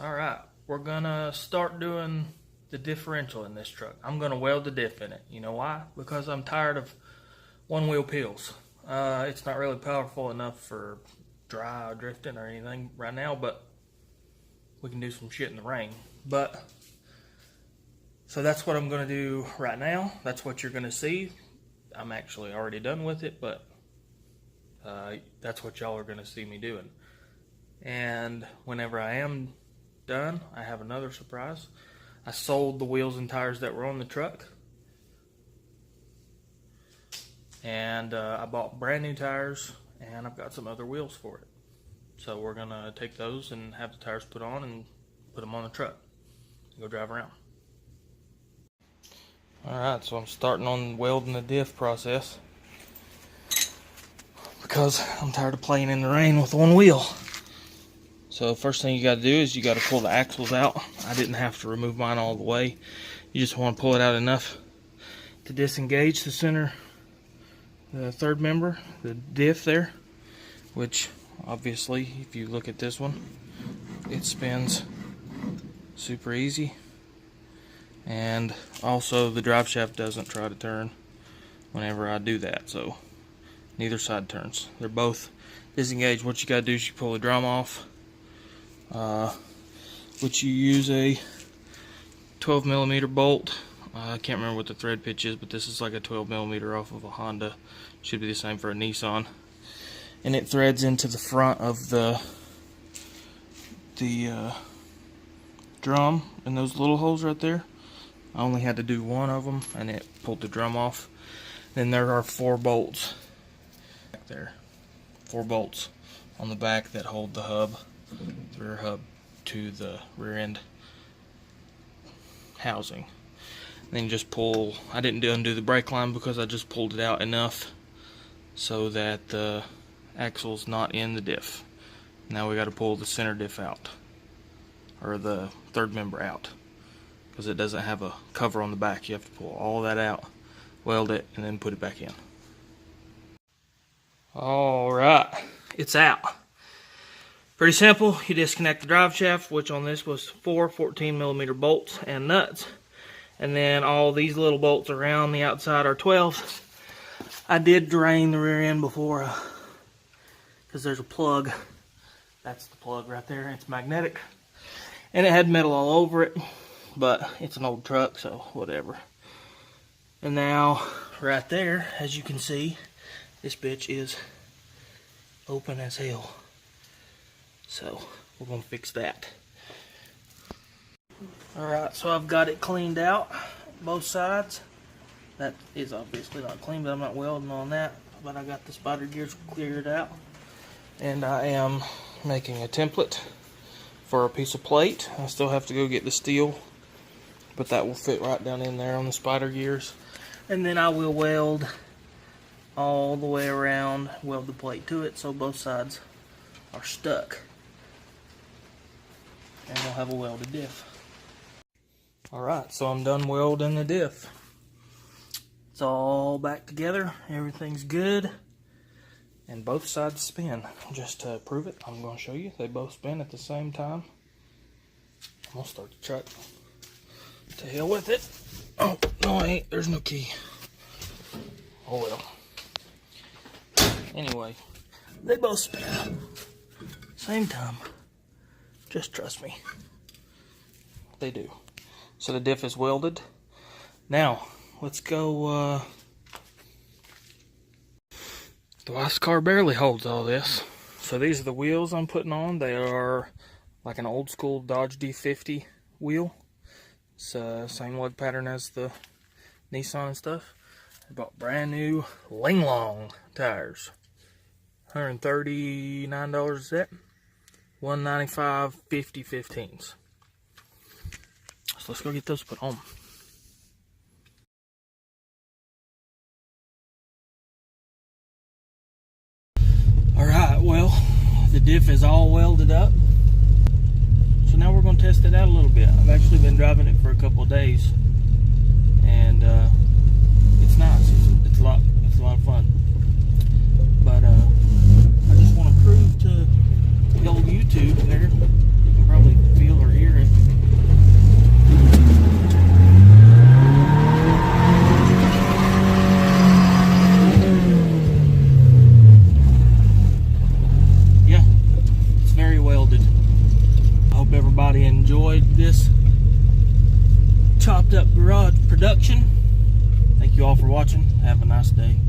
Alright, we're gonna start doing the differential in this truck. I'm gonna weld the diff in it. You know why? Because I'm tired of one wheel peels. It's not really powerful enough for dry or drifting or anything right now, but we can do some shit in the rain. So that's what I'm gonna do right now. That's what you're gonna see. I'm actually already done with it, but that's what y'all are gonna see me doing. And whenever I am done, I have another surprise. I sold the wheels and tires that were on the truck, and I bought brand new tires, and I've got some other wheels for it. So we're gonna take those and have the tires put on and put them on the truck and go drive around. Alright, so I'm starting on welding the diff process because I'm tired of playing in the rain with one wheel. So first thing you got to do is you got to pull the axles out. I didn't have to remove mine all the way. You just want to pull it out enough to disengage the center, the third member, the diff there, which obviously if you look at this one, it spins super easy. And also the drive shaft doesn't try to turn whenever I do that, so neither side turns. They're both disengaged. What you got to do is you pull the drum off, which you use a 12mm bolt. I can't remember what the thread pitch is, but this is like a 12mm off of a Honda. Should be the same for a Nissan. And it threads into the front of the drum and those little holes right there. I only had to do one of them and it pulled the drum off. Then there are 4 bolts back there. 4 bolts on the back that hold the hub, the rear hub, to the rear end housing. Then just pull. I didn't undo the brake line because I just pulled it out enough so that the axle's not in the diff. Now we got to pull the center diff out, or the third member out, because it doesn't have a cover on the back. You have to pull all that out, weld it, and then put it back in. Alright, it's out. Pretty simple. You disconnect the drive shaft, which on this was 4 14mm bolts and nuts. And then all these little bolts around the outside are 12s. I did drain the rear end before, because there's a plug. That's the plug right there. It's magnetic. And it had metal all over it, but it's an old truck, so whatever. And now, right there, as you can see, this bitch is open as hell. So we're gonna fix that. Alright, so I've got it cleaned out, both sides. That is obviously not clean, but I'm not welding on that. But I got the spider gears cleared out. And I am making a template for a piece of plate. I still have to go get the steel, but that will fit right down in there on the spider gears. And then I will weld all the way around, weld the plate to it so both sides are stuck. And we'll have a welded diff. Alright, so I'm done welding the diff. It's all back together. Everything's good. And both sides spin. Just to prove it, I'm going to show you. They both spin at the same time. I'm going to start the truck. To hell with it. Oh, no I ain't. There's no key. Oh well. Anyway, they both spin. Same time. Just trust me. They do. So the diff is welded. Now, let's go. The wife's car barely holds all this. So these are the wheels I'm putting on. They are like an old school Dodge D50 wheel. It's same lug pattern as the Nissan and stuff. I bought brand new Long tires. $139 a set. $195, 50 15s. So let's go get those put on. Alright, well, the diff is all welded up. So now we're going to test it out a little bit. I've actually been driving it for a couple of days. And it's nice. It's a lot of fun. But I just want to prove to the old YouTube there, you can probably feel or hear this chopped up garage production. Thank you all for watching. Have a nice day.